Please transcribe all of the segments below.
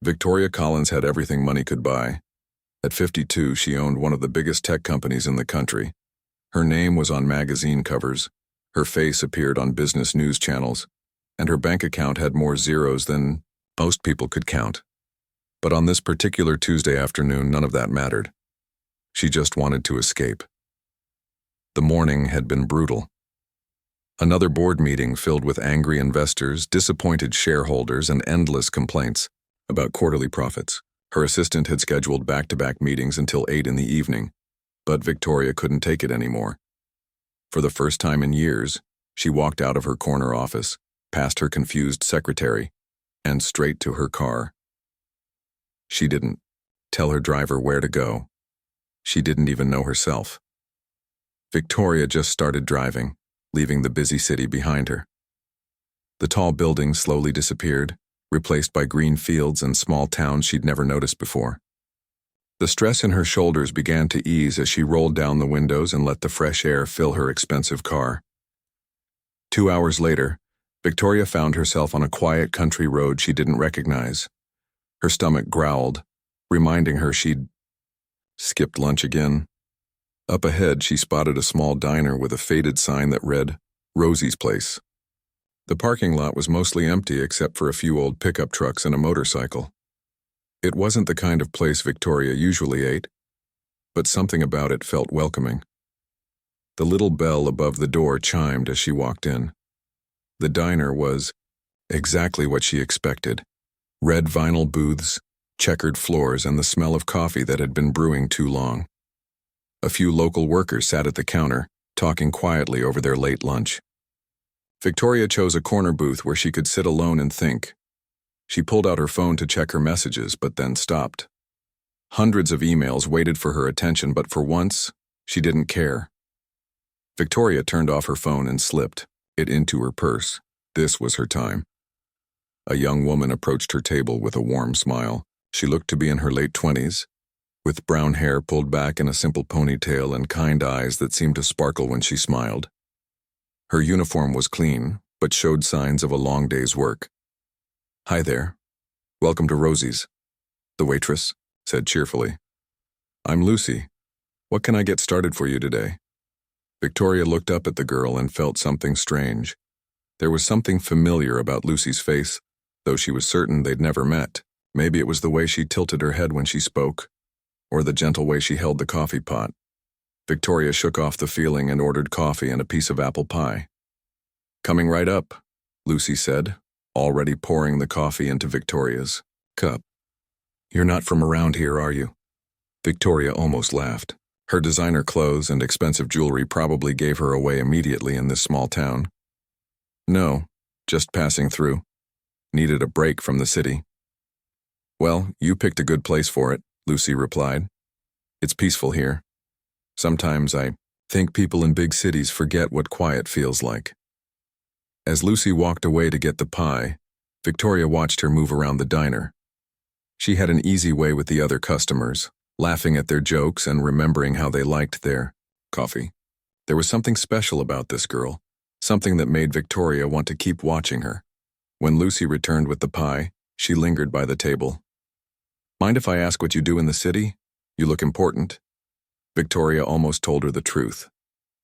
Victoria Collins had everything money could buy. At 52, she owned one of the biggest tech companies in the country. Her name was on magazine covers, her face appeared on business news channels, and her bank account had more zeros than most people could count. But on this particular Tuesday afternoon, none of that mattered. She just wanted to escape. The morning had been brutal. Another board meeting filled with angry investors, disappointed shareholders, and endless complaints about quarterly profits. Her assistant had scheduled back-to-back meetings until 8 in the evening, but Victoria couldn't take it anymore. For the first time in years, she walked out of her corner office, past her confused secretary, and straight to her car. She didn't tell her driver where to go. She didn't even know herself. Victoria just started driving, leaving the busy city behind her. The tall buildings slowly disappeared, replaced by green fields and small towns she'd never noticed before. The stress in her shoulders began to ease as she rolled down the windows and let the fresh air fill her expensive car. 2 hours later, Victoria found herself on a quiet country road she didn't recognize. Her stomach growled, reminding her she'd skipped lunch again. Up ahead, she spotted a small diner with a faded sign that read, "Rosie's Place." The parking lot was mostly empty except for a few old pickup trucks and a motorcycle. It wasn't the kind of place Victoria usually ate, but something about it felt welcoming. The little bell above the door chimed as she walked in. The diner was exactly what she expected. Red vinyl booths, checkered floors, and the smell of coffee that had been brewing too long. A few local workers sat at the counter, talking quietly over their late lunch. Victoria chose a corner booth where she could sit alone and think. She pulled out her phone to check her messages, but then stopped. Hundreds of emails waited for her attention, but for once, she didn't care. Victoria turned off her phone and slipped it into her purse. This was her time. A young woman approached her table with a warm smile. She looked to be in her late 20s, with brown hair pulled back in a simple ponytail and kind eyes that seemed to sparkle when she smiled. Her uniform was clean, but showed signs of a long day's work. "Hi there. Welcome to Rosie's," the waitress said cheerfully. "I'm Lucy. What can I get started for you today?" Victoria looked up at the girl and felt something strange. There was something familiar about Lucy's face, though she was certain they'd never met. Maybe it was the way she tilted her head when she spoke, or the gentle way she held the coffee pot. Victoria shook off the feeling and ordered coffee and a piece of apple pie. "Coming right up," Lucy said, already pouring the coffee into Victoria's cup. "You're not from around here, are you?" Victoria almost laughed. Her designer clothes and expensive jewelry probably gave her away immediately in this small town. "No, just passing through. Needed a break from the city." "Well, you picked a good place for it," Lucy replied. "It's peaceful here. Sometimes I think people in big cities forget what quiet feels like." As Lucy walked away to get the pie, Victoria watched her move around the diner. She had an easy way with the other customers, laughing at their jokes and remembering how they liked their coffee. There was something special about this girl, something that made Victoria want to keep watching her. When Lucy returned with the pie, she lingered by the table. "Mind if I ask what you do in the city? You look important." Victoria almost told her the truth,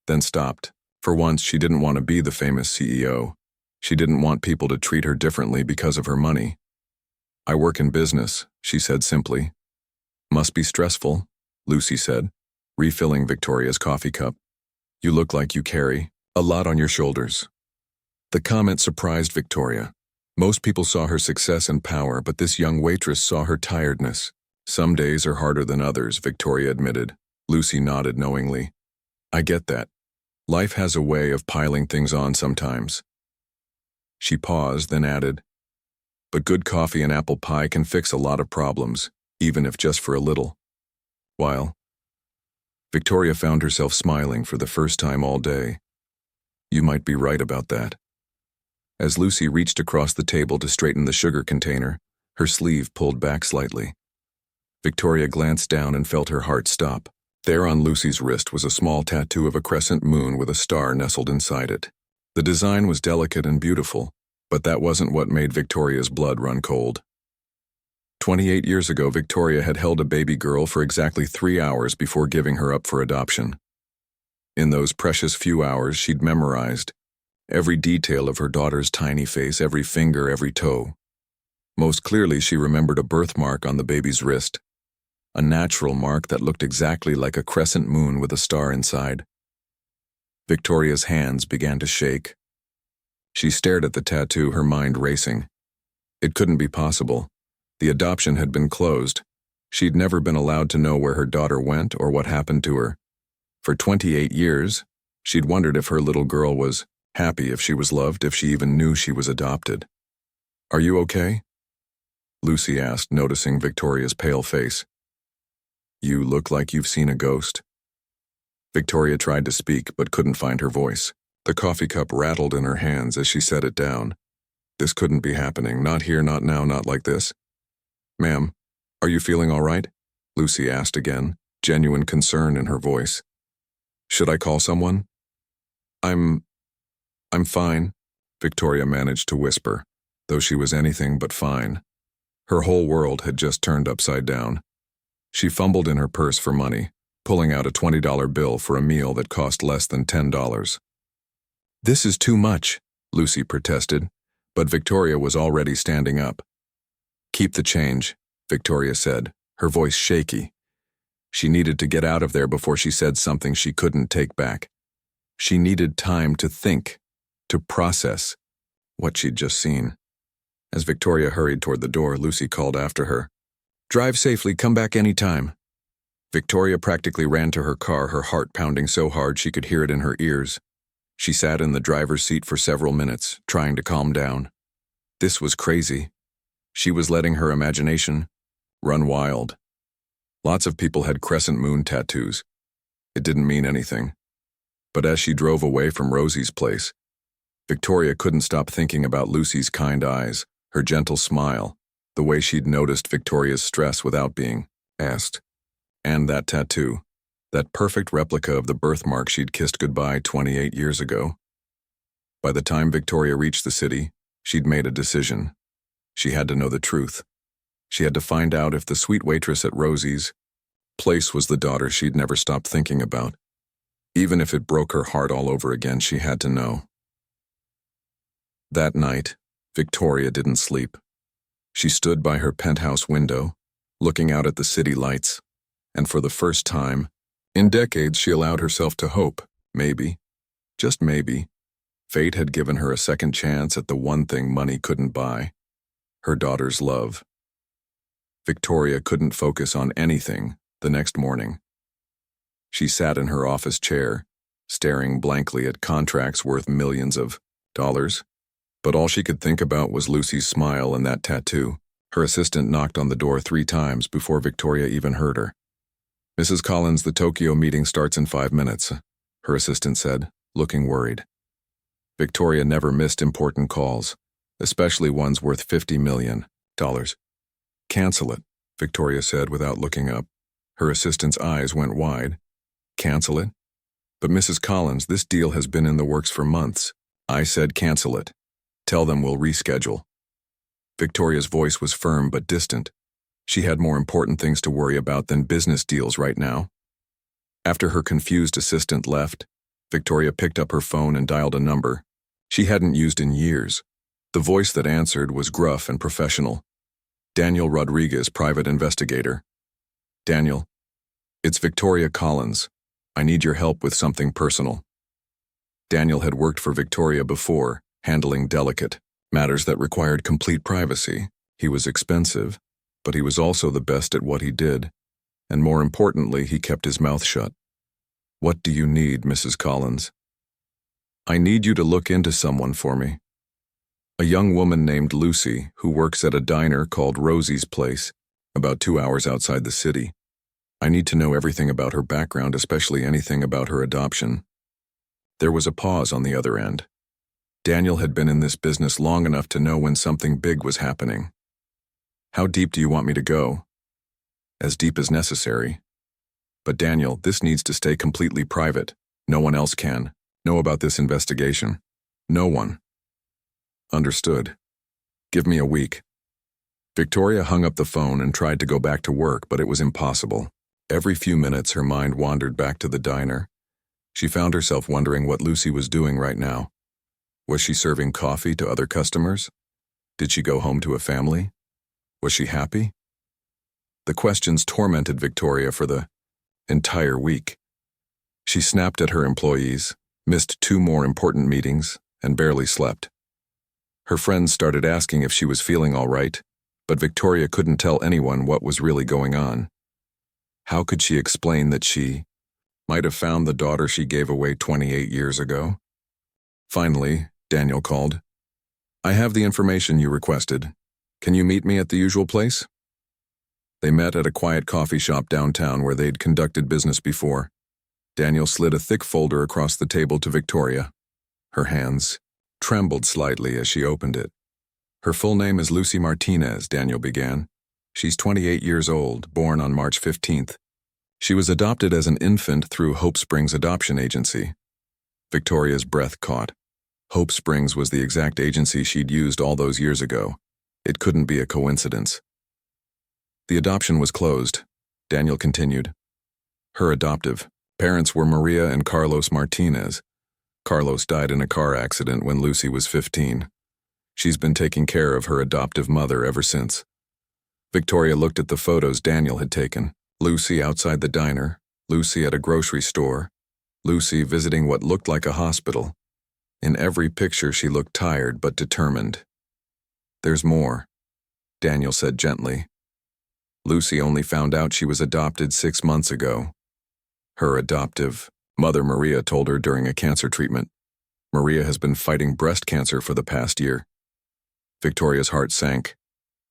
then stopped. For once, she didn't want to be the famous CEO. She didn't want people to treat her differently because of her money. "I work in business," she said simply. "Must be stressful," Lucy said, refilling Victoria's coffee cup. "You look like you carry a lot on your shoulders." The comment surprised Victoria. Most people saw her success and power, but this young waitress saw her tiredness. "Some days are harder than others," Victoria admitted. Lucy nodded knowingly. "I get that. Life has a way of piling things on sometimes." She paused, then added, "But good coffee and apple pie can fix a lot of problems, even if just for a little while." Victoria found herself smiling for the first time all day. "You might be right about that." As Lucy reached across the table to straighten the sugar container, her sleeve pulled back slightly. Victoria glanced down and felt her heart stop. There on Lucy's wrist was a small tattoo of a crescent moon with a star nestled inside it. The design was delicate and beautiful, but that wasn't what made Victoria's blood run cold. 28 years ago, Victoria had held a baby girl for exactly 3 hours before giving her up for adoption. In those precious few hours, she'd memorized every detail of her daughter's tiny face, every finger, every toe. Most clearly, she remembered a birthmark on the baby's wrist, a natural mark that looked exactly like a crescent moon with a star inside. Victoria's hands began to shake. She stared at the tattoo, her mind racing. It couldn't be possible. The adoption had been closed. She'd never been allowed to know where her daughter went or what happened to her. For 28 years, she'd wondered if her little girl was happy, if she was loved, if she even knew she was adopted. "Are you okay?" Lucy asked, noticing Victoria's pale face. "You look like you've seen a ghost." Victoria tried to speak but couldn't find her voice. The coffee cup rattled in her hands as she set it down. This couldn't be happening. Not here, not now, not like this. "Ma'am, are you feeling all right?" Lucy asked again, genuine concern in her voice. "Should I call someone?" I'm fine," Victoria managed to whisper, though she was anything but fine. Her whole world had just turned upside down. She fumbled in her purse for money, pulling out a $20 bill for a meal that cost less than $10. "This is too much," Lucy protested, but Victoria was already standing up. "Keep the change," Victoria said, her voice shaky. She needed to get out of there before she said something she couldn't take back. She needed time to think, to process what she'd just seen. As Victoria hurried toward the door, Lucy called after her, "Drive safely, come back any time." Victoria practically ran to her car, her heart pounding so hard she could hear it in her ears. She sat in the driver's seat for several minutes, trying to calm down. This was crazy. She was letting her imagination run wild. Lots of people had crescent moon tattoos. It didn't mean anything. But as she drove away from Rosie's place, Victoria couldn't stop thinking about Lucy's kind eyes, her gentle smile, the way she'd noticed Victoria's stress without being asked. And that tattoo, that perfect replica of the birthmark she'd kissed goodbye 28 years ago. By the time Victoria reached the city, she'd made a decision. She had to know the truth. She had to find out if the sweet waitress at Rosie's place was the daughter she'd never stopped thinking about. Even if it broke her heart all over again, she had to know. That night, Victoria didn't sleep. She stood by her penthouse window, looking out at the city lights, and for the first time in decades she allowed herself to hope. Maybe, just maybe, fate had given her a second chance at the one thing money couldn't buy: her daughter's love. Victoria couldn't focus on anything the next morning. She sat in her office chair, staring blankly at contracts worth millions of dollars. But all she could think about was Lucy's smile and that tattoo. Her assistant knocked on the door 3 times before Victoria even heard her. "Mrs. Collins, the Tokyo meeting starts in 5 minutes, her assistant said, looking worried. Victoria never missed important calls, especially ones worth $50 million. "Cancel it," Victoria said without looking up. Her assistant's eyes went wide. "Cancel it? But Mrs. Collins, this deal has been in the works for months." "I said cancel it. Tell them we'll reschedule." Victoria's voice was firm but distant. She had more important things to worry about than business deals right now. After her confused assistant left, Victoria picked up her phone and dialed a number she hadn't used in years. The voice that answered was gruff and professional. "Daniel Rodriguez, private investigator." "Daniel, it's Victoria Collins. I need your help with something personal." Daniel had worked for Victoria before, handling delicate matters that required complete privacy. He was expensive, but he was also the best at what he did, and more importantly, he kept his mouth shut. "What do you need, Mrs. Collins?" "I need you to look into someone for me. A young woman named Lucy who works at a diner called Rosie's Place, about 2 hours outside the city. I need to know everything about her background, especially anything about her adoption." There was a pause on the other end. Daniel had been in this business long enough to know when something big was happening. "How deep do you want me to go?" "As deep as necessary. But Daniel, this needs to stay completely private. No one else can know about this investigation. No one." "Understood. Give me a week." Victoria hung up the phone and tried to go back to work, but it was impossible. Every few minutes, her mind wandered back to the diner. She found herself wondering what Lucy was doing right now. Was she serving coffee to other customers? Did she go home to a family? Was she happy? The questions tormented Victoria for the entire week. She snapped at her employees, missed 2 more important meetings, and barely slept. Her friends started asking if she was feeling all right, but Victoria couldn't tell anyone what was really going on. How could she explain that she might have found the daughter she gave away 28 years ago? Finally, Daniel called. "I have the information you requested. Can you meet me at the usual place?" They met at a quiet coffee shop downtown where they'd conducted business before. Daniel slid a thick folder across the table to Victoria. Her hands trembled slightly as she opened it. "Her full name is Lucy Martinez," Daniel began. "She's 28 years old, born on March 15th. She was adopted as an infant through Hope Springs Adoption Agency." Victoria's breath caught. Hope Springs was the exact agency she'd used all those years ago. It couldn't be a coincidence. "The adoption was closed," Daniel continued. "Her adoptive parents were Maria and Carlos Martinez. Carlos died in a car accident when Lucy was 15. She's been taking care of her adoptive mother ever since." Victoria looked at the photos Daniel had taken. Lucy outside the diner, Lucy at a grocery store, Lucy visiting what looked like a hospital. In every picture she looked tired but determined. "There's more," Daniel said gently. "Lucy only found out she was adopted 6 months ago. Her adoptive mother Maria told her during a cancer treatment. Maria has been fighting breast cancer for the past year." Victoria's heart sank.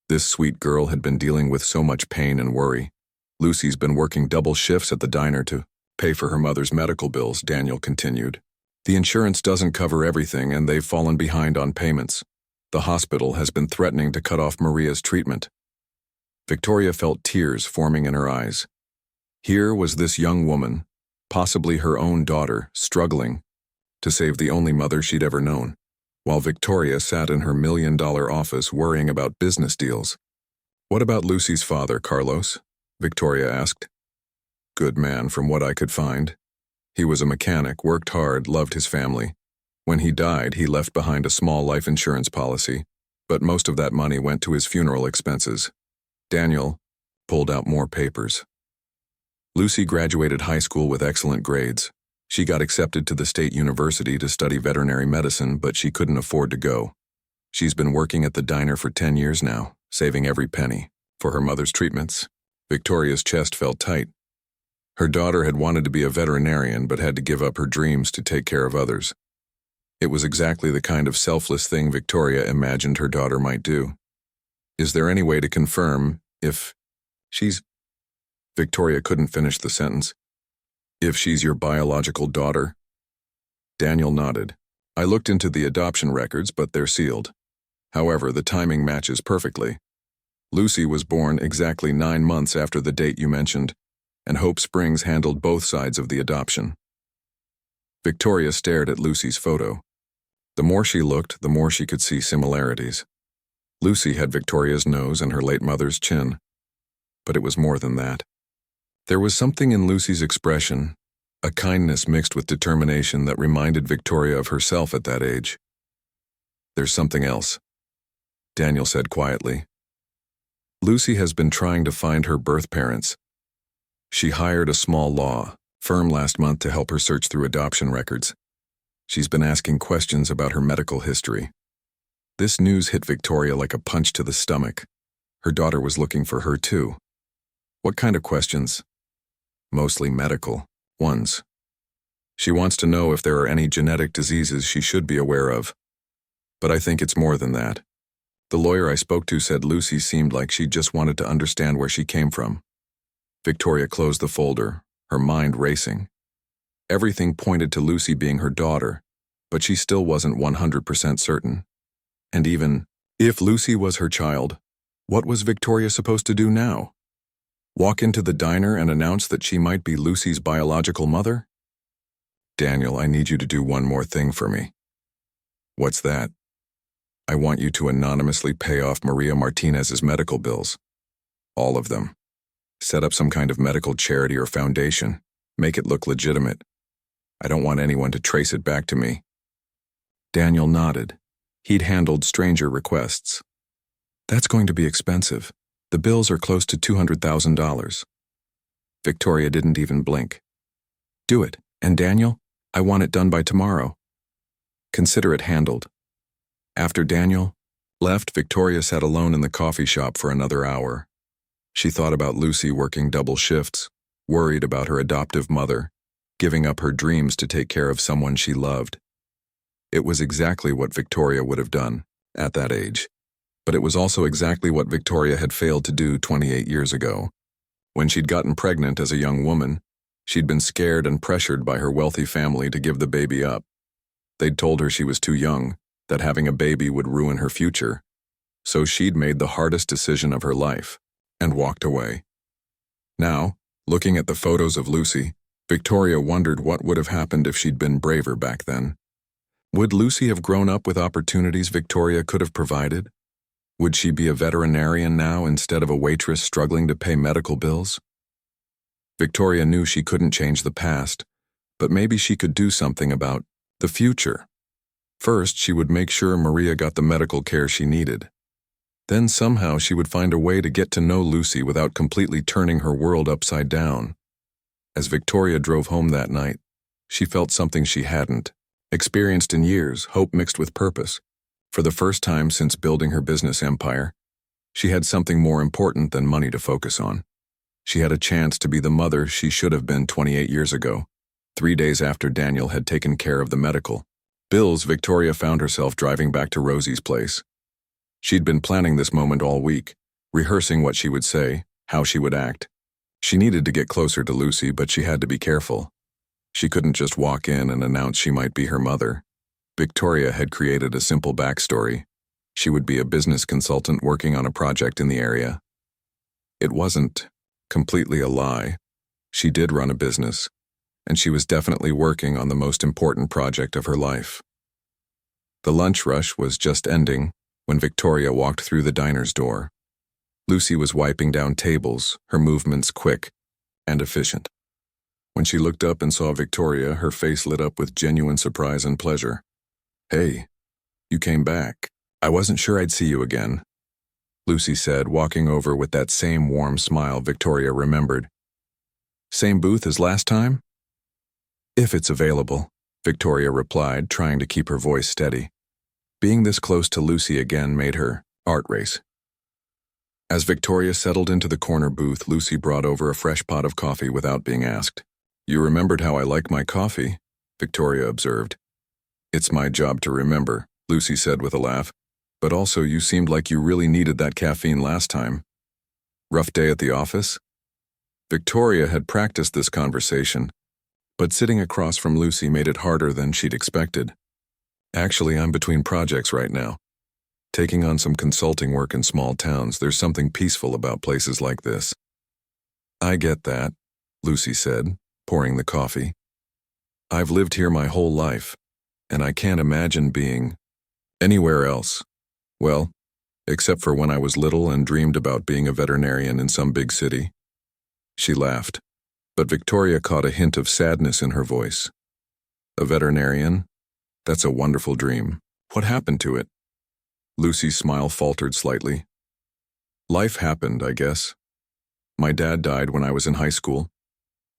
This sweet girl had been dealing with so much pain and worry. "Lucy's been working double shifts at the diner to pay for her mother's medical bills," Daniel continued. "The insurance doesn't cover everything and they've fallen behind on payments. The hospital has been threatening to cut off Maria's treatment." Victoria felt tears forming in her eyes. Here was this young woman, possibly her own daughter, struggling to save the only mother she'd ever known, while Victoria sat in her $1 million office worrying about business deals. "What about Lucy's father, Carlos?" Victoria asked. "Good man from what I could find. He was a mechanic, worked hard, loved his family. When he died, he left behind a small life insurance policy, but most of that money went to his funeral expenses." Daniel pulled out more papers. "Lucy graduated high school with excellent grades. She got accepted to the state university to study veterinary medicine, but she couldn't afford to go. She's been working at the diner for 10 years now, saving every penny for her mother's treatments." Victoria's chest felt tight. Her daughter had wanted to be a veterinarian but had to give up her dreams to take care of others. It was exactly the kind of selfless thing Victoria imagined her daughter might do. "Is there any way to confirm if she's—" Victoria couldn't finish the sentence. "If she's your biological daughter?" Daniel nodded. "I looked into the adoption records, but they're sealed. However, the timing matches perfectly. Lucy was born exactly 9 months after the date you mentioned, and Hope Springs handled both sides of the adoption." Victoria stared at Lucy's photo. The more she looked, the more she could see similarities. Lucy had Victoria's nose and her late mother's chin. But it was more than that. There was something in Lucy's expression, a kindness mixed with determination that reminded Victoria of herself at that age. "There's something else," Daniel said quietly. "Lucy has been trying to find her birth parents. She hired a small law firm last month to help her search through adoption records. She's been asking questions about her medical history." This news hit Victoria like a punch to the stomach. Her daughter was looking for her too. "What kind of questions?" "Mostly medical ones. She wants to know if there are any genetic diseases she should be aware of. But I think it's more than that. The lawyer I spoke to said Lucy seemed like she just wanted to understand where she came from." Victoria closed the folder, her mind racing. Everything pointed to Lucy being her daughter, but she still wasn't 100% certain. And even if Lucy was her child, what was Victoria supposed to do now? Walk into the diner and announce that she might be Lucy's biological mother? "Daniel, I need you to do one more thing for me." "What's that?" I want you to anonymously pay off Maria Martinez's medical bills. All of them. Set up some kind of medical charity or foundation. Make it look legitimate. I don't want anyone to trace it back to me." Daniel nodded. He'd handled stranger requests. "That's going to be expensive. The bills are close to $200,000. Victoria didn't even blink. "Do it. And Daniel, I want it done by tomorrow." "Consider it handled." After Daniel left, Victoria sat alone in the coffee shop for another hour. She thought about Lucy working double shifts, worried about her adoptive mother, giving up her dreams to take care of someone she loved. It was exactly what Victoria would have done at that age. But it was also exactly what Victoria had failed to do 28 years ago. When she'd gotten pregnant as a young woman, she'd been scared and pressured by her wealthy family to give the baby up. They'd told her she was too young, that having a baby would ruin her future. So she'd made the hardest decision of her life and walked away. Now, looking at the photos of Lucy, Victoria wondered what would have happened if she'd been braver back then. Would Lucy have grown up with opportunities Victoria could have provided? Would she be a veterinarian now instead of a waitress struggling to pay medical bills? Victoria knew she couldn't change the past, but maybe she could do something about the future. First, she would make sure Maria got the medical care she needed. Then somehow she would find a way to get to know Lucy without completely turning her world upside down. As Victoria drove home that night, she felt something she hadn't experienced in years, hope mixed with purpose. For the first time since building her business empire, she had something more important than money to focus on. She had a chance to be the mother she should have been 28 years ago, 3 days after Daniel had taken care of the medical bills. Victoria found herself driving back to Rosie's place. She'd been planning this moment all week, rehearsing what she would say, how she would act. She needed to get closer to Lucy, but she had to be careful. She couldn't just walk in and announce she might be her mother. Victoria had created a simple backstory. She would be a business consultant working on a project in the area. It wasn't completely a lie. She did run a business, and she was definitely working on the most important project of her life. The lunch rush was just ending when Victoria walked through the diner's door. Lucy was wiping down tables, her movements quick and efficient. When she looked up and saw Victoria, her face lit up with genuine surprise and pleasure. "Hey, you came back. I wasn't sure I'd see you again," Lucy said, walking over with that same warm smile Victoria remembered. "Same booth as last time?" "If it's available," Victoria replied, trying to keep her voice steady. Being this close to Lucy again made her heart race. As Victoria settled into the corner booth, Lucy brought over a fresh pot of coffee without being asked. "You remembered how I like my coffee," Victoria observed. "It's my job to remember," Lucy said with a laugh. "But also you seemed like you really needed that caffeine last time." "Rough day at the office?" Victoria had practiced this conversation, but sitting across from Lucy made it harder than she'd expected. "Actually, I'm between projects right now. Taking on some consulting work in small towns. There's something peaceful about places like this." "I get that," Lucy said, pouring the coffee. "I've lived here my whole life, and I can't imagine being anywhere else. Well, except for when I was little and dreamed about being a veterinarian in some big city." She laughed, but Victoria caught a hint of sadness in her voice. "A veterinarian? That's a wonderful dream. What happened to it?" Lucy's smile faltered slightly. "Life happened, I guess. My dad died when I was in high school,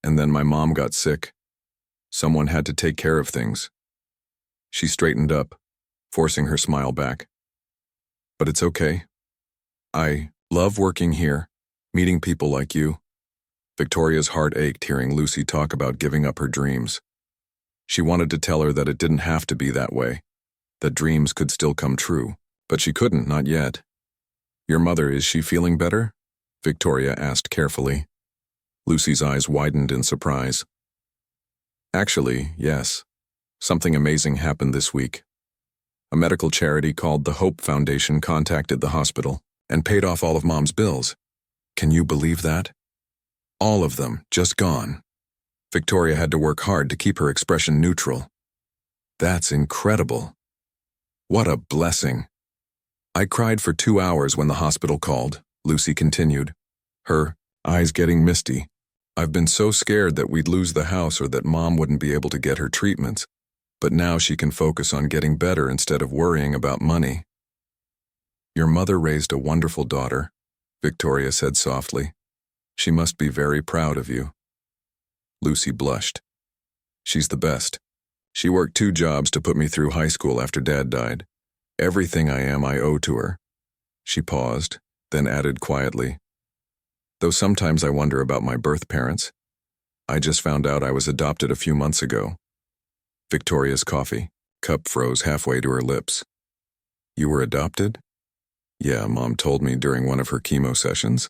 and then my mom got sick. Someone had to take care of things." She straightened up, forcing her smile back. "But it's okay. I love working here, meeting people like you." Victoria's heart ached hearing Lucy talk about giving up her dreams. She wanted to tell her that it didn't have to be that way, that dreams could still come true, but she couldn't, not yet. "Your mother, is she feeling better?" Victoria asked carefully. Lucy's eyes widened in surprise. "Actually, yes. Something amazing happened this week. A medical charity called the Hope Foundation contacted the hospital and paid off all of Mom's bills. Can you believe that? All of them, just gone." Victoria had to work hard to keep her expression neutral. "That's incredible. What a blessing." I cried for 2 hours when the hospital called, Lucy continued, her eyes getting misty. I've been so scared that we'd lose the house or that Mom wouldn't be able to get her treatments, but now she can focus on getting better instead of worrying about money. Your mother raised a wonderful daughter, Victoria said softly. She must be very proud of you. Lucy blushed. She's the best. She worked 2 jobs to put me through high school after Dad died. Everything I am I owe to her. She paused, then added quietly, though sometimes I wonder about my birth parents. I just found out I was adopted a few months ago. Victoria's coffee cup froze halfway to her lips. You were adopted? Yeah, Mom told me during one of her chemo sessions.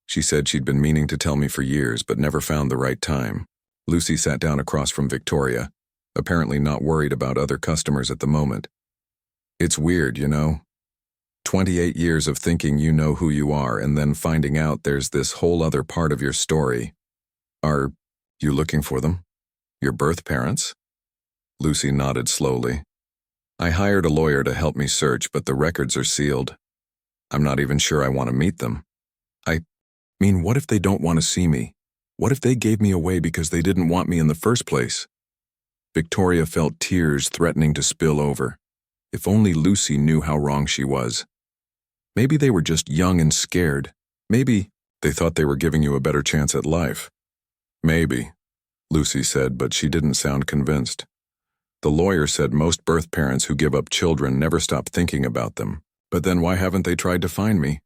She said she'd been meaning to tell me for years but never found the right time. Lucy sat down across from Victoria, apparently not worried about other customers at the moment. It's weird, you know? 28 years of thinking you know who you are and then finding out there's this whole other part of your story. Are you looking for them? Your birth parents? Lucy nodded slowly. I hired a lawyer to help me search, but the records are sealed. I'm not even sure I want to meet them. I mean, what if they don't want to see me? What if they gave me away because they didn't want me in the first place? Victoria felt tears threatening to spill over. If only Lucy knew how wrong she was. Maybe they were just young and scared. Maybe they thought they were giving you a better chance at life. Maybe, Lucy said, but she didn't sound convinced. The lawyer said most birth parents who give up children never stop thinking about them. But then why haven't they tried to find me?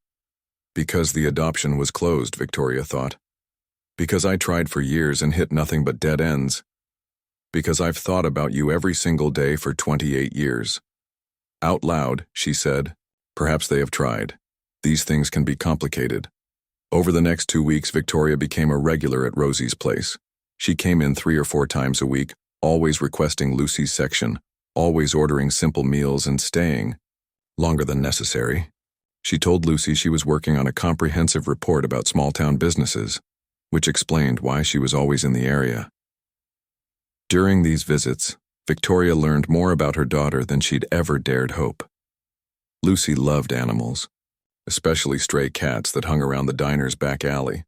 Because the adoption was closed, Victoria thought. Because I tried for years and hit nothing but dead ends. Because I've thought about you every single day for 28 years. Out loud, she said, perhaps they have tried. These things can be complicated. Over the next 2 weeks, Victoria became a regular at Rosie's place. She came in 3 or 4 times a week, always requesting Lucy's section, always ordering simple meals and staying longer than necessary. She told Lucy she was working on a comprehensive report about small-town businesses, which explained why she was always in the area. During these visits, Victoria learned more about her daughter than she'd ever dared hope. Lucy loved animals, especially stray cats that hung around the diner's back alley.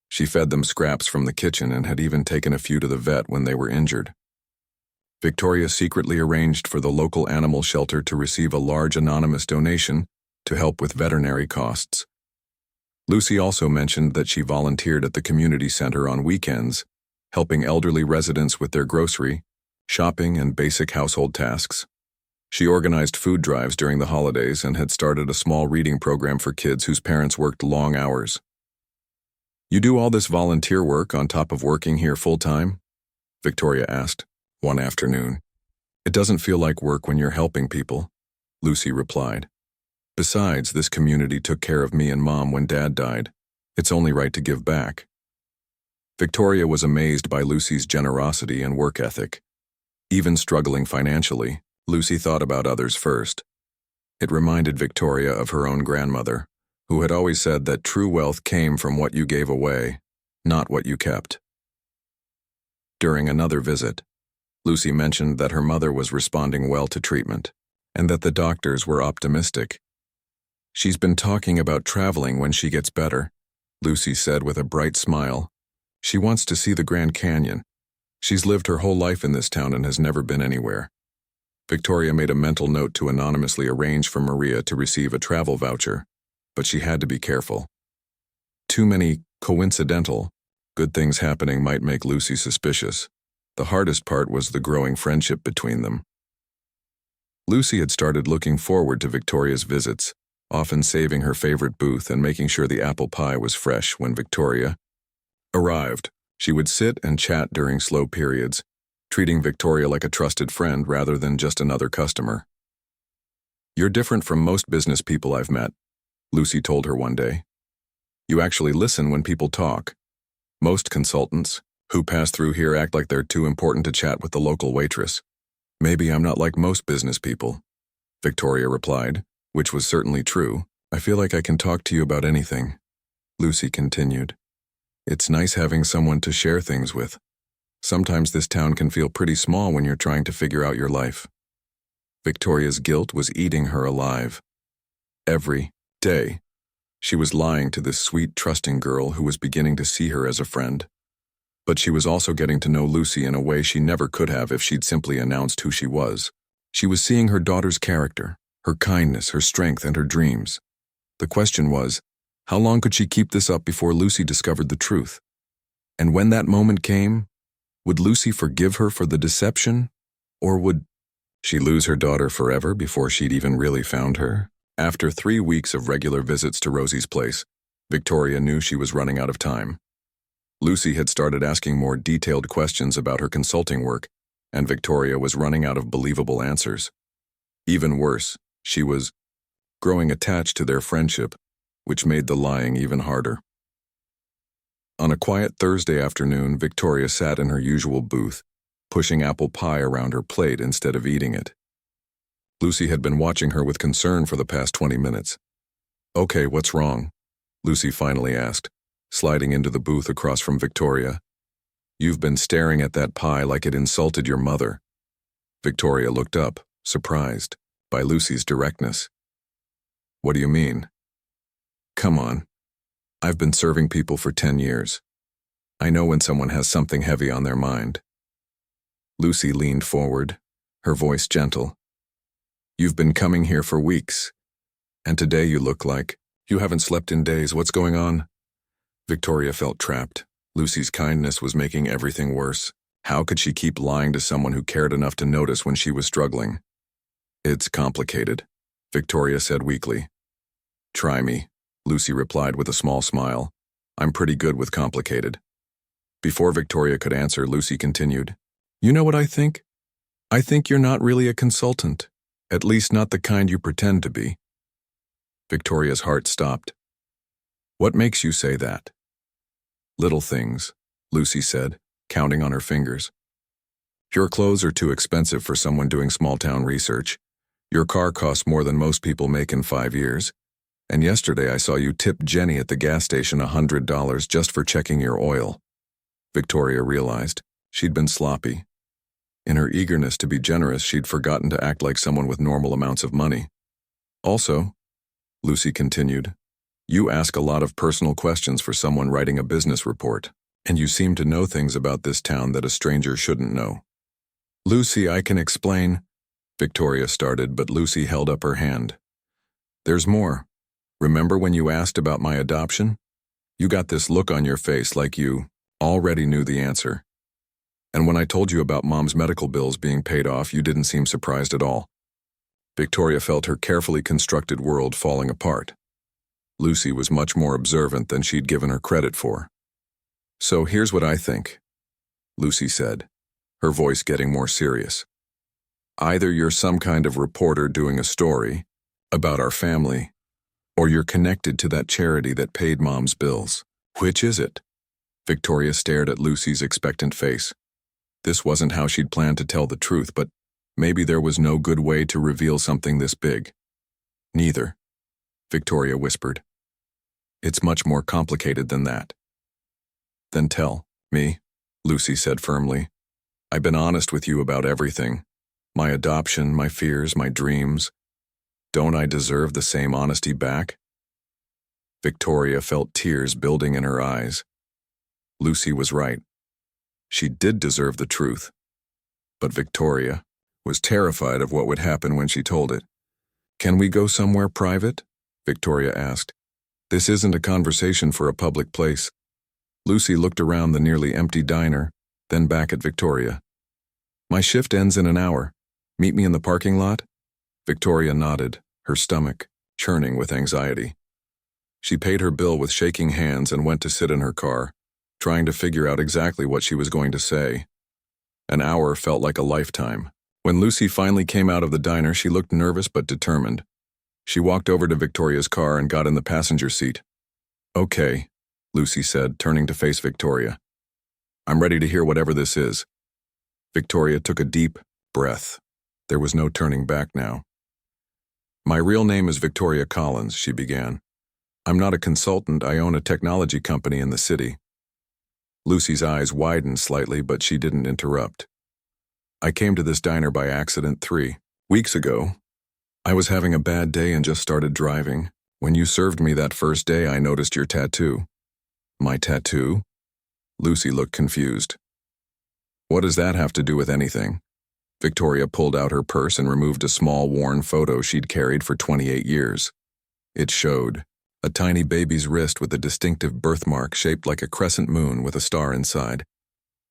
She fed them scraps from the kitchen and had even taken a few to the vet when they were injured. Victoria secretly arranged for the local animal shelter to receive a large anonymous donation to help with veterinary costs. Lucy also mentioned that she volunteered at the community center on weekends, helping elderly residents with their grocery, shopping, and basic household tasks. She organized food drives during the holidays and had started a small reading program for kids whose parents worked long hours. You do all this volunteer work on top of working here full-time? Victoria asked one afternoon. It doesn't feel like work when you're helping people, Lucy replied. Besides, this community took care of me and Mom when Dad died. It's only right to give back. Victoria was amazed by Lucy's generosity and work ethic. Even struggling financially, Lucy thought about others first. It reminded Victoria of her own grandmother, who had always said that true wealth came from what you gave away, not what you kept. During another visit, Lucy mentioned that her mother was responding well to treatment, and that the doctors were optimistic. She's been talking about traveling when she gets better, Lucy said with a bright smile. She wants to see the Grand Canyon. She's lived her whole life in this town and has never been anywhere. Victoria made a mental note to anonymously arrange for Maria to receive a travel voucher, but she had to be careful. Too many coincidental, good things happening might make Lucy suspicious. The hardest part was the growing friendship between them. Lucy had started looking forward to Victoria's visits, often saving her favorite booth and making sure the apple pie was fresh when Victoria arrived. She would sit and chat during slow periods, treating Victoria like a trusted friend rather than just another customer. You're different from most business people I've met, Lucy told her one day. You actually listen when people talk. Most consultants who pass through here act like they're too important to chat with the local waitress. Maybe I'm not like most business people, Victoria replied, which was certainly true. I feel like I can talk to you about anything, Lucy continued. It's nice having someone to share things with. Sometimes this town can feel pretty small when you're trying to figure out your life. Victoria's guilt was eating her alive. Every day. She was lying to this sweet, trusting girl who was beginning to see her as a friend. But she was also getting to know Lucy in a way she never could have if she'd simply announced who she was. She was seeing her daughter's character, her kindness, her strength, and her dreams. The question was, how long could she keep this up before Lucy discovered the truth? And when that moment came, would Lucy forgive her for the deception? Or would she lose her daughter forever before she'd even really found her? After 3 weeks of regular visits to Rosie's place, Victoria knew she was running out of time. Lucy had started asking more detailed questions about her consulting work, and Victoria was running out of believable answers. Even worse, she was growing attached to their friendship, which made the lying even harder. On a quiet Thursday afternoon, Victoria sat in her usual booth, pushing apple pie around her plate instead of eating it. Lucy had been watching her with concern for the past 20 minutes. "Okay, what's wrong?" Lucy finally asked, sliding into the booth across from Victoria. "You've been staring at that pie like it insulted your mother." Victoria looked up, surprised by Lucy's directness. "What do you mean?" "Come on. I've been serving people for 10 years. I know when someone has something heavy on their mind." Lucy leaned forward, her voice gentle. "You've been coming here for weeks, and today you look like you haven't slept in days. What's going on?" Victoria felt trapped. Lucy's kindness was making everything worse. How could she keep lying to someone who cared enough to notice when she was struggling? "It's complicated," Victoria said weakly. "Try me," Lucy replied with a small smile. "I'm pretty good with complicated." Before Victoria could answer, Lucy continued, "You know what I think? I think you're not really a consultant, at least not the kind you pretend to be." Victoria's heart stopped. "What makes you say that?" "Little things," Lucy said, counting on her fingers. "Your clothes are too expensive for someone doing small-town research. Your car costs more than most people make in 5 years. And yesterday I saw you tip Jenny at the gas station $100 just for checking your oil." Victoria realized she'd been sloppy. In her eagerness to be generous, she'd forgotten to act like someone with normal amounts of money. "Also," Lucy continued, "you ask a lot of personal questions for someone writing a business report, and you seem to know things about this town that a stranger shouldn't know." "Lucy, I can explain," Victoria started, but Lucy held up her hand. "There's more. Remember when you asked about my adoption? You got this look on your face like you already knew the answer. And when I told you about Mom's medical bills being paid off, you didn't seem surprised at all." Victoria felt her carefully constructed world falling apart. Lucy was much more observant than she'd given her credit for. "So here's what I think," Lucy said, her voice getting more serious. "Either you're some kind of reporter doing a story about our family, or you're connected to that charity that paid Mom's bills. Which is it?" Victoria stared at Lucy's expectant face. This wasn't how she'd planned to tell the truth, but maybe there was no good way to reveal something this big. "Neither," Victoria whispered. "It's much more complicated than that." "Then tell me," Lucy said firmly. "I've been honest with you about everything. My adoption, my fears, my dreams. Don't I deserve the same honesty back?" Victoria felt tears building in her eyes. Lucy was right. She did deserve the truth. But Victoria was terrified of what would happen when she told it. "Can we go somewhere private?" Victoria asked. "This isn't a conversation for a public place." Lucy looked around the nearly empty diner, then back at Victoria. "My shift ends in an hour. Meet me in the parking lot?" Victoria nodded, her stomach churning with anxiety. She paid her bill with shaking hands and went to sit in her car, trying to figure out exactly what she was going to say. An hour felt like a lifetime. When Lucy finally came out of the diner, she looked nervous but determined. She walked over to Victoria's car and got in the passenger seat. "Okay," Lucy said, turning to face Victoria. "I'm ready to hear whatever this is." Victoria took a deep breath. There was no turning back now. "My real name is Victoria Collins," she began. "I'm not a consultant. I own a technology company in the city." Lucy's eyes widened slightly, but she didn't interrupt. "I came to this diner by accident 3 weeks ago. I was having a bad day and just started driving. When you served me that first day, I noticed your tattoo. My tattoo? Lucy looked confused. What does that have to do with anything? Victoria pulled out her purse and removed a small, worn photo she'd carried for 28 years. It showed a tiny baby's wrist with a distinctive birthmark shaped like a crescent moon with a star inside.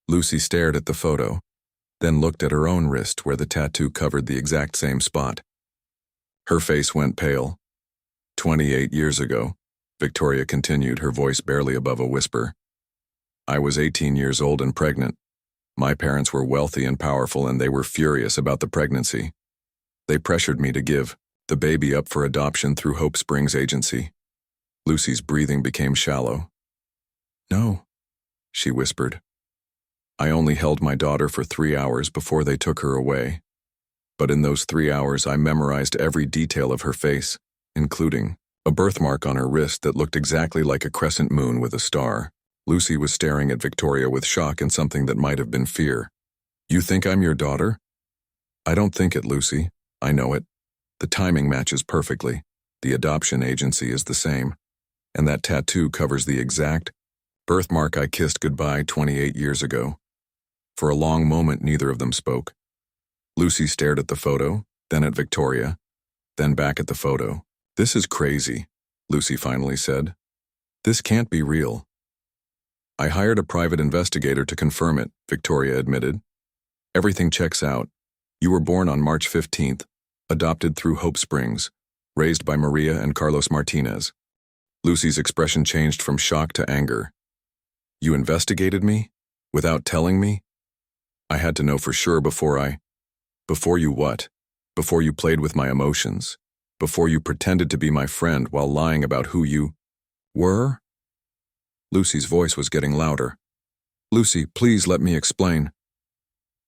Lucy stared at the photo, then looked at her own wrist where the tattoo covered the exact same spot. Her face went pale. 28 years ago, Victoria continued, her voice barely above a whisper. I was 18 years old and pregnant. My parents were wealthy and powerful, and they were furious about the pregnancy. They pressured me to give the baby up for adoption through Hope Springs Agency. Lucy's breathing became shallow. No, she whispered. I only held my daughter for 3 hours before they took her away. But in those 3 hours, I memorized every detail of her face, including a birthmark on her wrist that looked exactly like a crescent moon with a star. Lucy was staring at Victoria with shock and something that might have been fear. You think I'm your daughter? I don't think it, Lucy. I know it. The timing matches perfectly. The adoption agency is the same. And that tattoo covers the exact birthmark I kissed goodbye 28 years ago. For a long moment, neither of them spoke. Lucy stared at the photo, then at Victoria, then back at the photo. This is crazy, Lucy finally said. This can't be real. I hired a private investigator to confirm it, Victoria admitted. Everything checks out. You were born on March 15th, adopted through Hope Springs, raised by Maria and Carlos Martinez. Lucy's expression changed from shock to anger. You investigated me? Without telling me? I had to know for sure before you what? Before you played with my emotions. Before you pretended to be my friend while lying about who you were? Lucy's voice was getting louder. Lucy, please let me explain.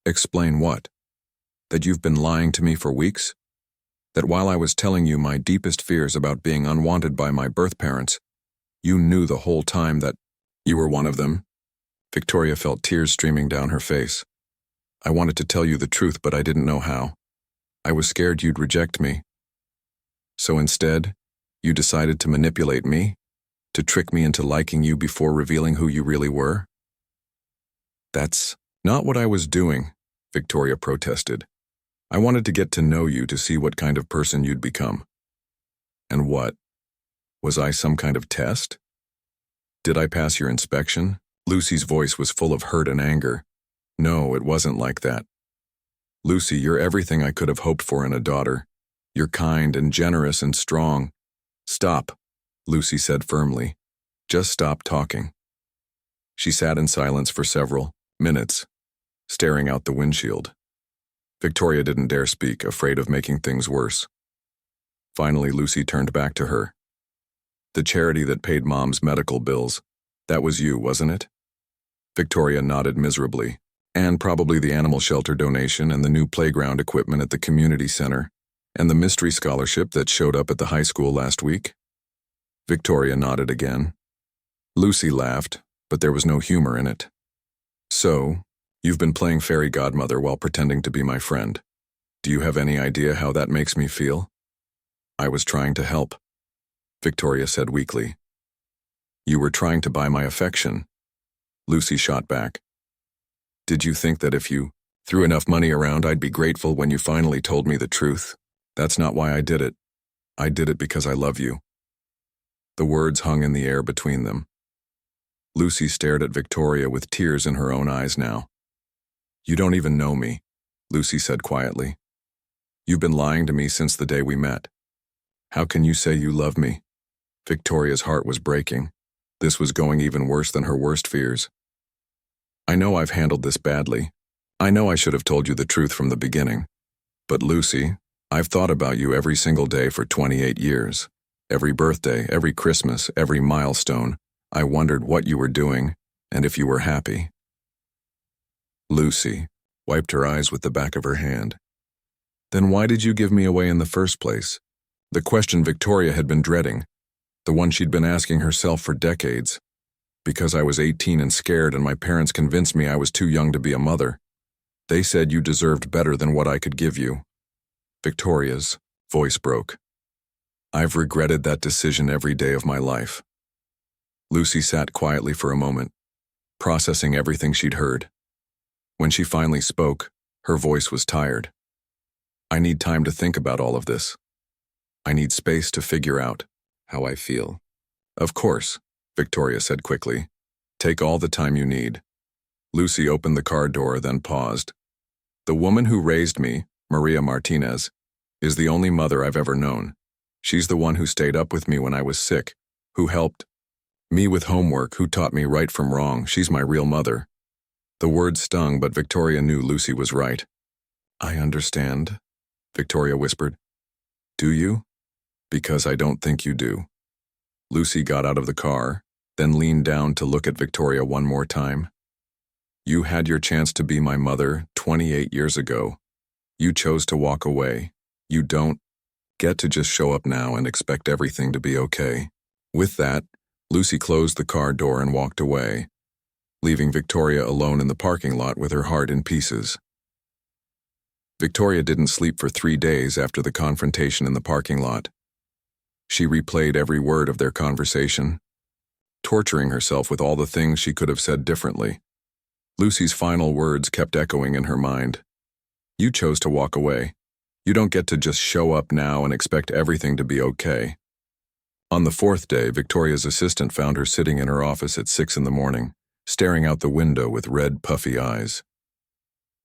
Explain what? That you've been lying to me for weeks? That while I was telling you my deepest fears about being unwanted by my birth parents, you knew the whole time that you were one of them? Victoria felt tears streaming down her face. I wanted to tell you the truth, but I didn't know how. I was scared you'd reject me. So instead, you decided to manipulate me? To trick me into liking you before revealing who you really were? That's not what I was doing, Victoria protested. I wanted to get to know you to see what kind of person you'd become. And what? Was I some kind of test? Did I pass your inspection? Lucy's voice was full of hurt and anger. No, it wasn't like that. Lucy, you're everything I could have hoped for in a daughter. You're kind and generous and strong. Stop, Lucy said firmly. Just stop talking. She sat in silence for several minutes, staring out the windshield. Victoria didn't dare speak, afraid of making things worse. Finally, Lucy turned back to her. The charity that paid Mom's medical bills, that was you, wasn't it? Victoria nodded miserably. And probably the animal shelter donation and the new playground equipment at the community center, and the mystery scholarship that showed up at the high school last week. Victoria nodded again. Lucy laughed, but there was no humor in it. So, you've been playing fairy godmother while pretending to be my friend. Do you have any idea how that makes me feel? I was trying to help, Victoria said weakly. You were trying to buy my affection, Lucy shot back. Did you think that if you threw enough money around, I'd be grateful when you finally told me the truth? That's not why I did it. I did it because I love you. The words hung in the air between them. Lucy stared at Victoria with tears in her own eyes now. You don't even know me, Lucy said quietly. You've been lying to me since the day we met. How can you say you love me? Victoria's heart was breaking. This was going even worse than her worst fears. I know I've handled this badly. I know I should have told you the truth from the beginning. But Lucy, I've thought about you every single day for 28 years. Every birthday, every Christmas, every milestone. I wondered what you were doing and if you were happy. Lucy wiped her eyes with the back of her hand. Then why did you give me away in the first place? The question Victoria had been dreading, the one she'd been asking herself for decades. Because I was 18 and scared, and my parents convinced me I was too young to be a mother. They said you deserved better than what I could give you. Victoria's Voice broke. I've regretted that decision every day of my life. Lucy sat quietly for a moment, processing everything she'd heard. When she finally spoke, her voice was tired. I need time to think about all of this. I need space to figure out how I feel. Of course, Victoria said quickly. Take all the time you need. Lucy opened the car door, then paused. The woman who raised me, Maria Martinez, is the only mother I've ever known. She's the one who stayed up with me when I was sick, who helped me with homework, who taught me right from wrong. She's my real mother. The words stung, but Victoria knew Lucy was right. I understand, Victoria whispered. Do you? Because I don't think you do. Lucy got out of the car, then leaned down to look at Victoria one more time. You had your chance to be my mother 28 years ago. You chose to walk away. You don't get to just show up now and expect everything to be okay. With that, Lucy closed the car door and walked away, leaving Victoria alone in the parking lot with her heart in pieces. Victoria didn't sleep for 3 days after the confrontation in the parking lot. She replayed every word of their conversation, torturing herself with all the things she could have said differently. Lucy's final words kept echoing in her mind. You chose to walk away. You don't get to just show up now and expect everything to be okay. On the 4th day, Victoria's assistant found her sitting in her office at 6 a.m, staring out the window with red, puffy eyes.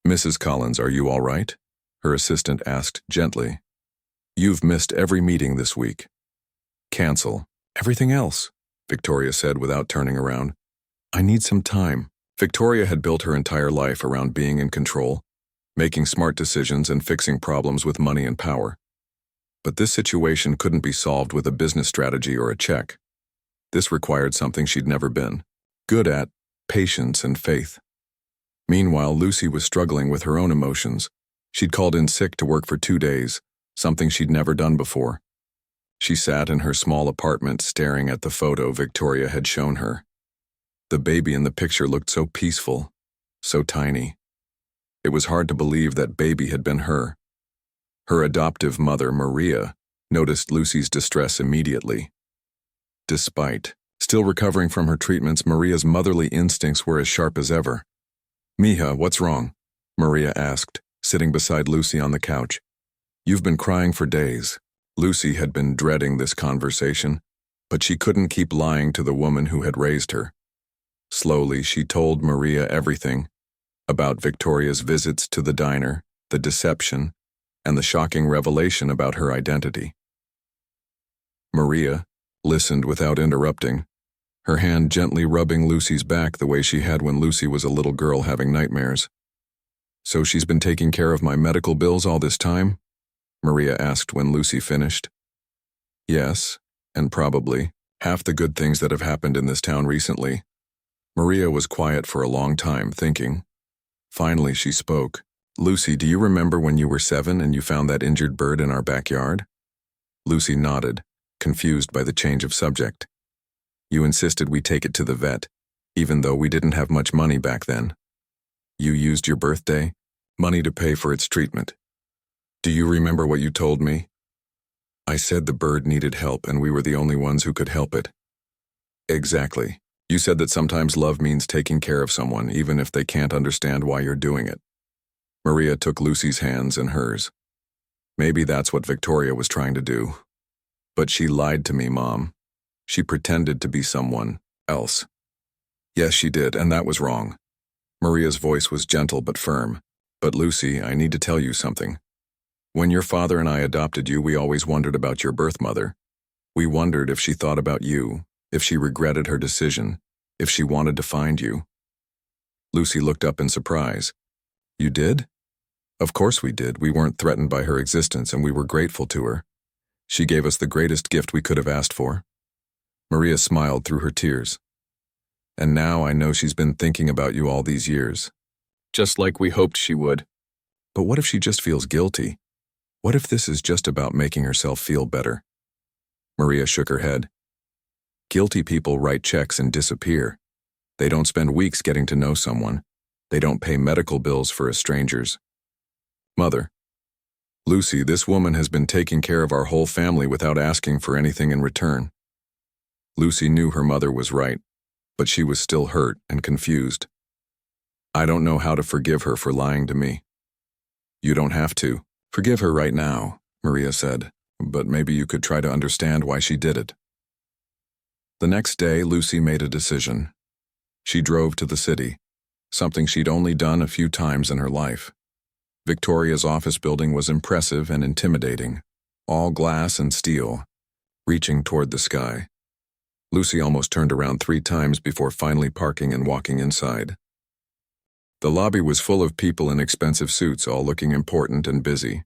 Mrs. Collins, are you all right? Her assistant asked gently. You've missed every meeting this week. Cancel everything else, Victoria said without turning around. I need some time. Victoria had built her entire life around being in control, making smart decisions and fixing problems with money and power. But this situation couldn't be solved with a business strategy or a check. This required something she'd never been good at: patience and faith. Meanwhile, Lucy was struggling with her own emotions. She'd called in sick to work for 2 days, something she'd never done before. She sat in her small apartment staring at the photo Victoria had shown her. The baby in the picture looked so peaceful, so tiny. It was hard to believe that baby had been her. Her adoptive mother, Maria, noticed Lucy's distress immediately. Despite still recovering from her treatments, Maria's motherly instincts were as sharp as ever. Mija, what's wrong? Maria asked, sitting beside Lucy on the couch. You've been crying for days. Lucy had been dreading this conversation, but she couldn't keep lying to the woman who had raised her. Slowly, she told Maria everything about Victoria's visits to the diner, the deception, and the shocking revelation about her identity. Maria listened without interrupting, her hand gently rubbing Lucy's back the way she had when Lucy was a little girl having nightmares. So she's been taking care of my medical bills all this time? Maria asked when Lucy finished. Yes, and probably half the good things that have happened in this town recently. Maria was quiet for a long time, thinking. Finally, she spoke. Lucy, do you remember when you were 7 and you found that injured bird in our backyard? Lucy nodded, confused by the change of subject. You insisted we take it to the vet, even though we didn't have much money back then. You used your birthday money to pay for its treatment. Do you remember what you told me? I said the bird needed help and we were the only ones who could help it. Exactly. You said that sometimes love means taking care of someone, even if they can't understand why you're doing it. Maria took Lucy's hands in hers. Maybe that's what Victoria was trying to do. But she lied to me, Mom. She pretended to be someone else. Yes, she did, and that was wrong. Maria's voice was gentle but firm. But Lucy, I need to tell you something. When your father and I adopted you, we always wondered about your birth mother. We wondered if she thought about you, if she regretted her decision, if she wanted to find you. Lucy looked up in surprise. You did? Of course we did. We weren't threatened by her existence, and we were grateful to her. She gave us the greatest gift we could have asked for. Maria smiled through her tears. And now I know she's been thinking about you all these years. Just like we hoped she would. But what if she just feels guilty? What if this is just about making herself feel better? Maria shook her head. Guilty people write checks and disappear. They don't spend weeks getting to know someone. They don't pay medical bills for strangers. Mother, "Lucy, this woman has been taking care of our whole family without asking for anything in return." Lucy knew her mother was right, but she was still hurt and confused. "I don't know how to forgive her for lying to me." "You don't have to. Forgive her right now," Maria said, "but maybe you could try to understand why she did it." The next day, Lucy made a decision. She drove to the city, something she'd only done a few times in her life. Victoria's office building was impressive and intimidating, all glass and steel, reaching toward the sky. Lucy almost turned around 3 times before finally parking and walking inside. The lobby was full of people in expensive suits, all looking important and busy.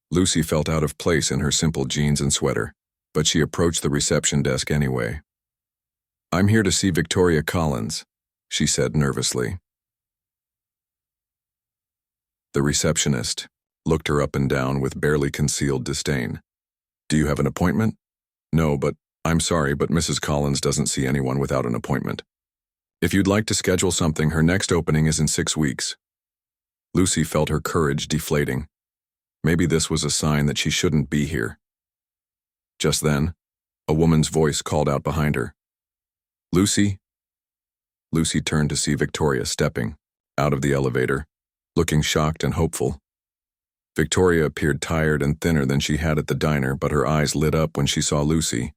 Lucy felt out of place in her simple jeans and sweater, but she approached the reception desk anyway. "I'm here to see Victoria Collins," she said nervously. The receptionist looked her up and down with barely concealed disdain. "Do you have an appointment?" "No, but I'm sorry, but Mrs. Collins doesn't see anyone without an appointment. If you'd like to schedule something, her next opening is in 6 weeks." Lucy felt her courage deflating. Maybe this was a sign that she shouldn't be here. Just then, a woman's voice called out behind her. "Lucy?" Lucy turned to see Victoria stepping out of the elevator, looking shocked and hopeful. Victoria appeared tired and thinner than she had at the diner, but her eyes lit up when she saw Lucy.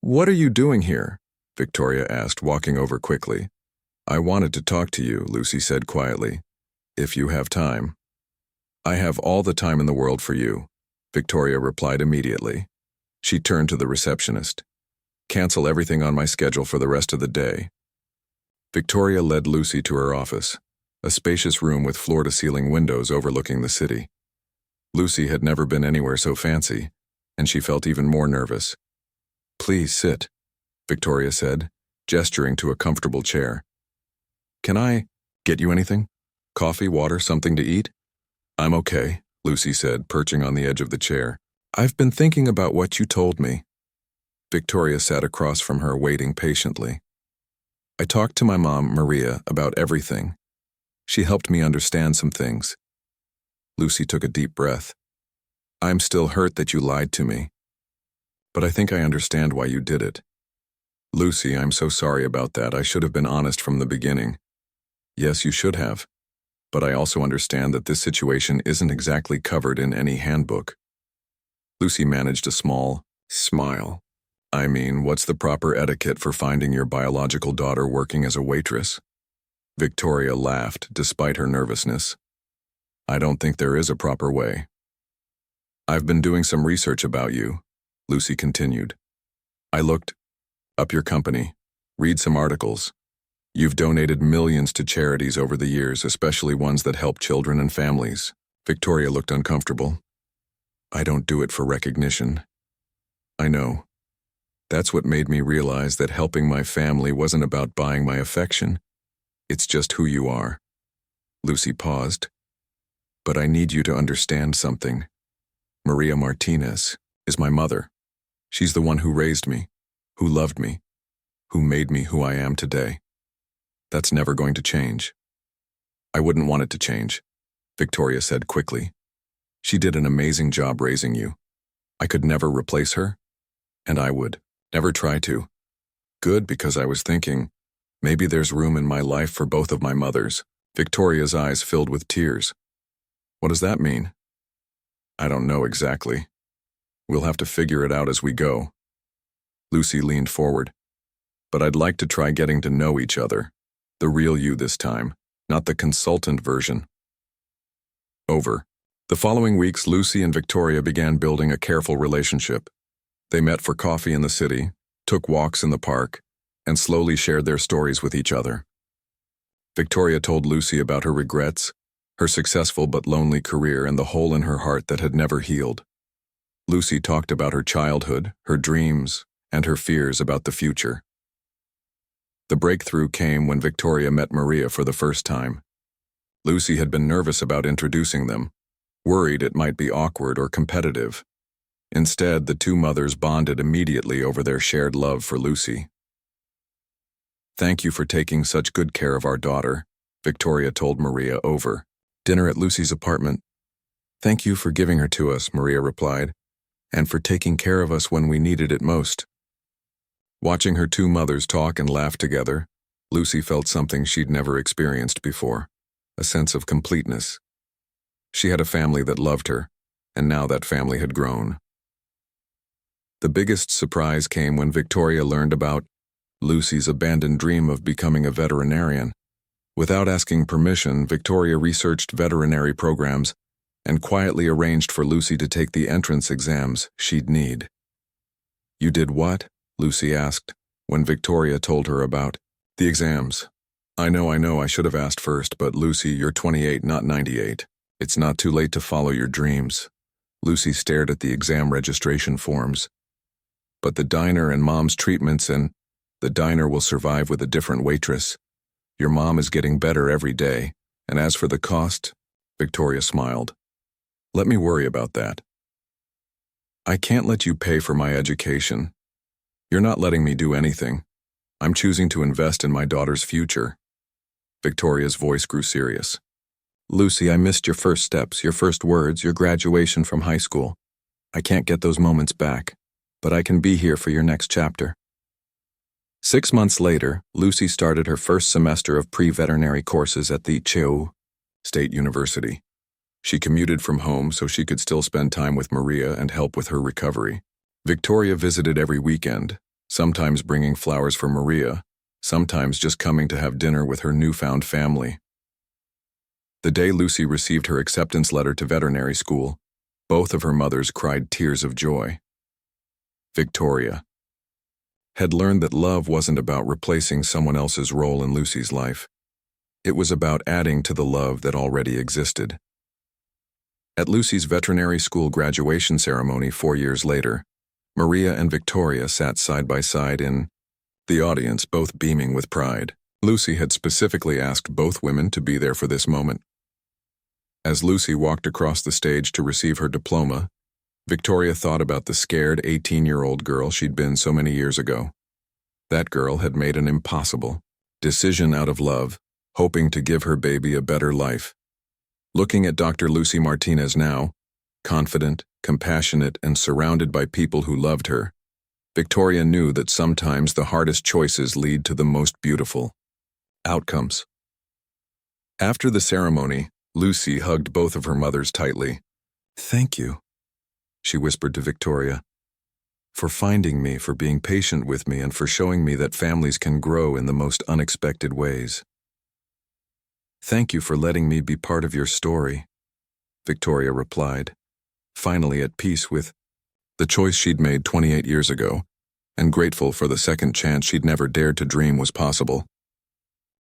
"What are you doing here?" Victoria asked, walking over quickly. "I wanted to talk to you," Lucy said quietly. "If you have time." "I have all the time in the world for you," Victoria replied immediately. She turned to the receptionist. "Cancel everything on my schedule for the rest of the day." Victoria led Lucy to her office, a spacious room with floor-to-ceiling windows overlooking the city. Lucy had never been anywhere so fancy, and she felt even more nervous. "Please sit," Victoria said, gesturing to a comfortable chair. "Can I get you anything? Coffee, water, something to eat?" "I'm okay," Lucy said, perching on the edge of the chair. "I've been thinking about what you told me." Victoria sat across from her, waiting patiently. "I talked to my mom, Maria, about everything. She helped me understand some things." Lucy took a deep breath. "I'm still hurt that you lied to me, but I think I understand why you did it." "Lucy, I'm so sorry about that. I should have been honest from the beginning." "Yes, you should have. But I also understand that this situation isn't exactly covered in any handbook." Lucy managed a small smile. "I mean, what's the proper etiquette for finding your biological daughter working as a waitress?" Victoria laughed, despite her nervousness. "I don't think there is a proper way." "I've been doing some research about you," Lucy continued. "I looked up your company, read some articles. You've donated millions to charities over the years, especially ones that help children and families." Victoria looked uncomfortable. "I don't do it for recognition." "I know. That's what made me realize that helping my family wasn't about buying my affection. It's just who you are." Lucy paused. "But I need you to understand something. Maria Martinez is my mother. She's the one who raised me, who loved me, who made me who I am today. That's never going to change." "I wouldn't want it to change," Victoria said quickly. "She did an amazing job raising you. I could never replace her, and I would never try to." "Good, because I was thinking, maybe there's room in my life for both of my mothers." Victoria's eyes filled with tears. "What does that mean?" "I don't know exactly. We'll have to figure it out as we go." Lucy leaned forward. "But I'd like to try getting to know each other. The real you this time, not the consultant version." Over. The following weeks, Lucy and Victoria began building a careful relationship. They met for coffee in the city, took walks in the park, and slowly shared their stories with each other. Victoria told Lucy about her regrets, her successful but lonely career, and the hole in her heart that had never healed. Lucy talked about her childhood, her dreams, and her fears about the future. The breakthrough came when Victoria met Maria for the first time. Lucy had been nervous about introducing them, worried it might be awkward or competitive. Instead, the two mothers bonded immediately over their shared love for Lucy. "Thank you for taking such good care of our daughter," Victoria told Maria over dinner at Lucy's apartment. "Thank you for giving her to us," Maria replied, "and for taking care of us when we needed it most." Watching her two mothers talk and laugh together, Lucy felt something she'd never experienced before, a sense of completeness. She had a family that loved her, and now that family had grown. The biggest surprise came when Victoria learned about Lucy's abandoned dream of becoming a veterinarian. Without asking permission, Victoria researched veterinary programs and quietly arranged for Lucy to take the entrance exams she'd need. "You did what?" Lucy asked, when Victoria told her about the exams. I know, I should have asked first, but Lucy, you're 28, not 98. It's not too late to follow your dreams." Lucy stared at the exam registration forms. "But the diner and Mom's treatments and the diner will survive with a different waitress. Your mom is getting better every day, and as for the cost," Victoria smiled, "let me worry about that. I can't let you pay for my education. You're not letting me do anything. I'm choosing to invest in my daughter's future." Victoria's voice grew serious. "Lucy, I missed your first steps, your first words, your graduation from high school. I can't get those moments back, but I can be here for your next chapter." 6 months later, Lucy started her first semester of pre-veterinary courses at the Chiu State University. She commuted from home so she could still spend time with Maria and help with her recovery. Victoria visited every weekend, sometimes bringing flowers for Maria, sometimes just coming to have dinner with her newfound family. The day Lucy received her acceptance letter to veterinary school, both of her mothers cried tears of joy. Victoria had learned that love wasn't about replacing someone else's role in Lucy's life. It was about adding to the love that already existed. At Lucy's veterinary school graduation ceremony 4 years later, Maria and Victoria sat side by side in the audience, both beaming with pride. Lucy had specifically asked both women to be there for this moment. As Lucy walked across the stage to receive her diploma, Victoria thought about the scared 18-year-old girl she'd been so many years ago. That girl had made an impossible decision out of love, hoping to give her baby a better life. Looking at Dr. Lucy Martinez now, confident, compassionate, and surrounded by people who loved her, Victoria knew that sometimes the hardest choices lead to the most beautiful outcomes. After the ceremony, Lucy hugged both of her mothers tightly. "Thank you," she whispered to Victoria, "for finding me, for being patient with me, and for showing me that families can grow in the most unexpected ways. Thank you for letting me be part of your story," Victoria replied, finally at peace with the choice she'd made 28 years ago, and grateful for the second chance she'd never dared to dream was possible.